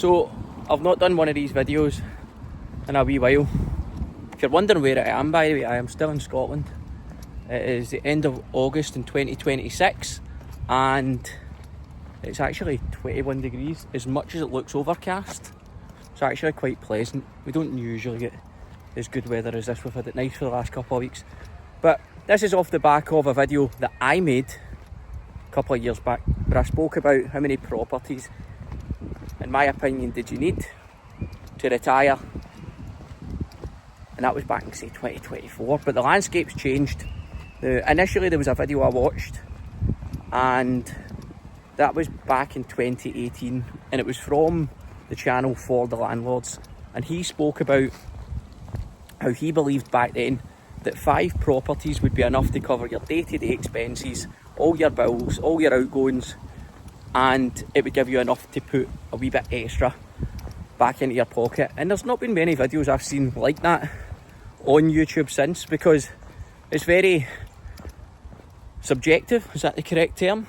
So, I've not done one of these videos in a wee while. If you're wondering where I am, by the way, I am still in Scotland. It is the end of August in 2026 and it's actually 21 degrees. As much as it looks overcast, it's actually quite pleasant. We don't usually get as good weather as this. We've had it nice for the last couple of weeks. But this is off the back of a video that I made a couple of years back where I spoke about how many properties, in my opinion, did you need to retire. And that was back in, say, 2024. But the landscape's changed. Initially, there was a video I watched, and that was back in 2018. And it was from the channel For the Landlords. And he spoke about how he believed back then that 5 properties would be enough to cover your day-to-day expenses, all your bills, all your outgoings, and it would give you enough to put a wee bit extra back into your pocket. And there's not been many videos I've seen like that on YouTube since, because it's very subjective, is that the correct term,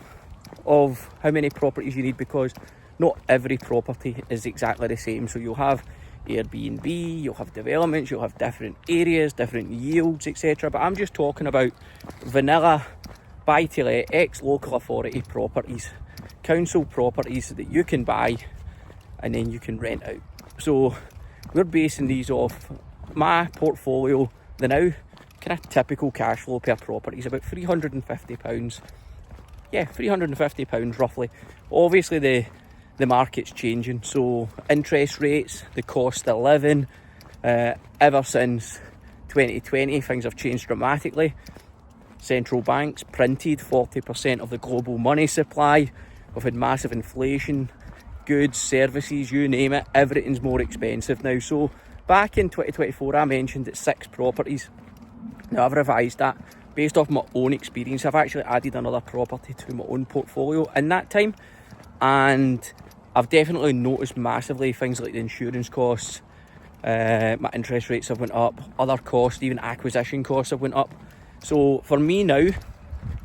of how many properties you need, because not every property is exactly the same. So you'll have Airbnb, you'll have developments, you'll have different areas, different yields, etc. But I'm just talking about vanilla buy-to-let, ex-local authority properties, council properties that you can buy and then you can rent out. So we're basing these off my portfolio. The now kind of typical cash flow per property is about £350. Yeah, £350 roughly. Obviously the market's changing, so interest rates, the cost of living, ever since 2020 things have changed dramatically. Central banks printed 40% of the global money supply. We've had massive inflation, goods, services, you name it, everything's more expensive now. So back in 2024 I mentioned it's 6 properties. Now I've revised that based off my own experience. I've actually added another property to my own portfolio in that time, and I've definitely noticed massively things like the insurance costs, my interest rates have went up, other costs, even acquisition costs have went up. So for me now,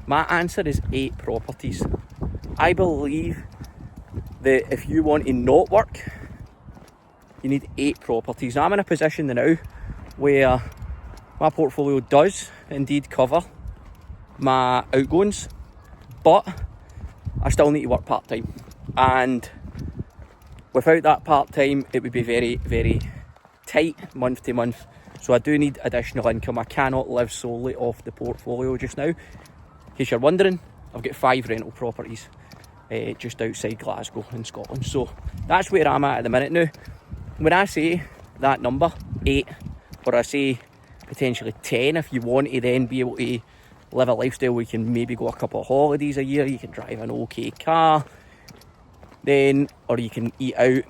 my answer is 8 properties. I believe that if you want to not work, you need 8 properties. Now I'm in a position now where my portfolio does indeed cover my outgoings, but I still need to work part-time. And without that part-time, it would be very, very tight month to month. So I do need additional income. I cannot live solely off the portfolio just now. In case you're wondering, I've got 5 rental properties just outside Glasgow in Scotland. So that's where I'm at the minute now. When I say that number, 8, or I say potentially 10, if you want to then be able to live a lifestyle where you can maybe go a couple of holidays a year, you can drive an okay car, then, or you can eat out,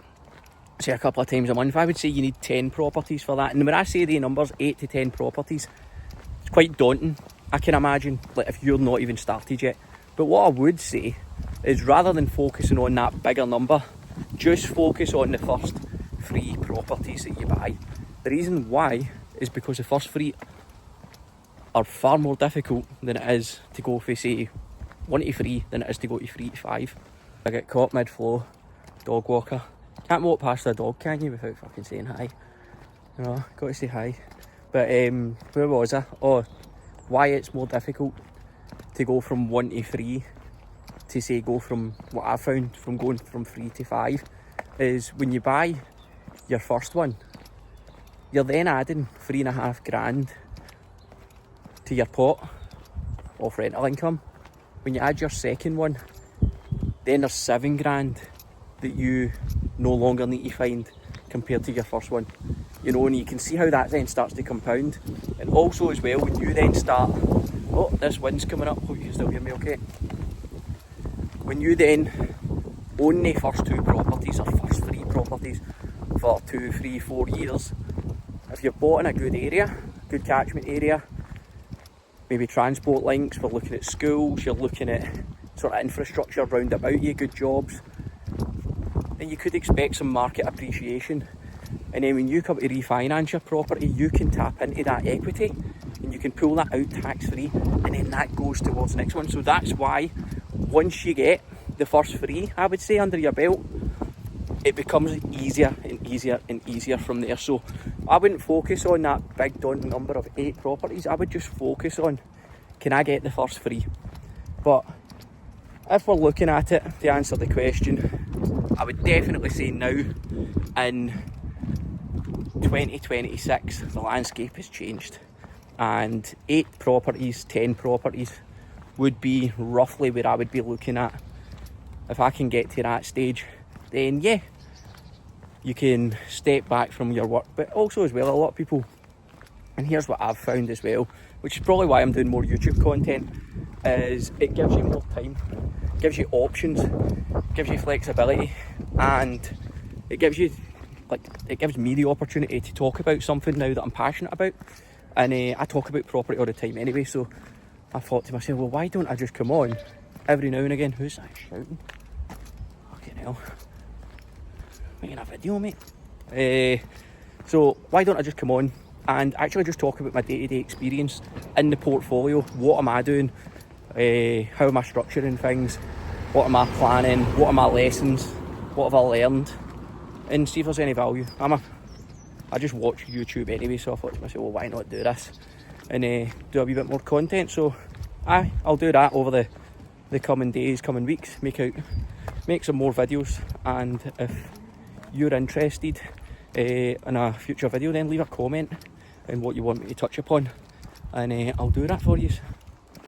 say, a couple of times a month, I would say you need 10 properties for that. And when I say the numbers, 8 to 10 properties, it's quite daunting, I can imagine, like if you're not even started yet. But what I would say is, rather than focusing on that bigger number, just focus on the first 3 properties that you buy. The reason why is because the first 3 are far more difficult than it is to go for, say, 1 to 3 than it is to go to 3 to 5. I get caught mid-flow, dog walker. Can't walk past a dog, can you, without fucking saying hi? You know, got to say hi. But where was I? Oh, why it's more difficult to go from 1 to 3 to, say, go from what I found from going from 3 to 5 is when you buy your first one, you're then adding £3,500 to your pot of rental income. When you add your second one, then there's £7,000 that you no longer need to find compared to your first one. You know, and you can see how that then starts to compound. And also as well, when you then start, oh, this wind's coming up, hope you can still hear me okay. When you then own the first 2 properties or first 3 properties for 2, 3, 4 years, if you're bought in a good area, good catchment area, maybe transport links, we're looking at schools, you're looking at sort of infrastructure round about you, good jobs, then you could expect some market appreciation. And then when you come to refinance your property, you can tap into that equity and you can pull that out tax free, and then that goes towards the next one. So that's why once you get the first 3, I would say, under your belt, it becomes easier and easier and easier from there. So I wouldn't focus on that big daunting number of 8 properties. I would just focus on, can I get the first 3? But if we're looking at it to answer the question, I would definitely say now in 2026 the landscape has changed, and 8 properties, 10 properties would be roughly where I would be looking at. If I can get to that stage, then yeah, you can step back from your work. But also as well, a lot of people, and here's what I've found as well, which is probably why I'm doing more YouTube content, is it gives you more time, gives you options, gives you flexibility, and it gives you, it gives me the opportunity to talk about something now that I'm passionate about. And I talk about property all the time anyway, so I thought to myself, well, why don't I just come on every now and again? Who's that shouting? Fucking hell. Making a video, mate. So why don't I just come on and actually just talk about my day-to-day experience in the portfolio? What am I doing? How am I structuring things? What am I planning? What are my lessons? What have I learned? And see if there's any value. I just watch YouTube anyway, so I thought to myself, well, why not do this and do a wee bit more content? So I'll do that over the coming days, coming weeks, make some more videos. And if you're interested in a future video, then leave a comment on what you want me to touch upon, and I'll do that for you.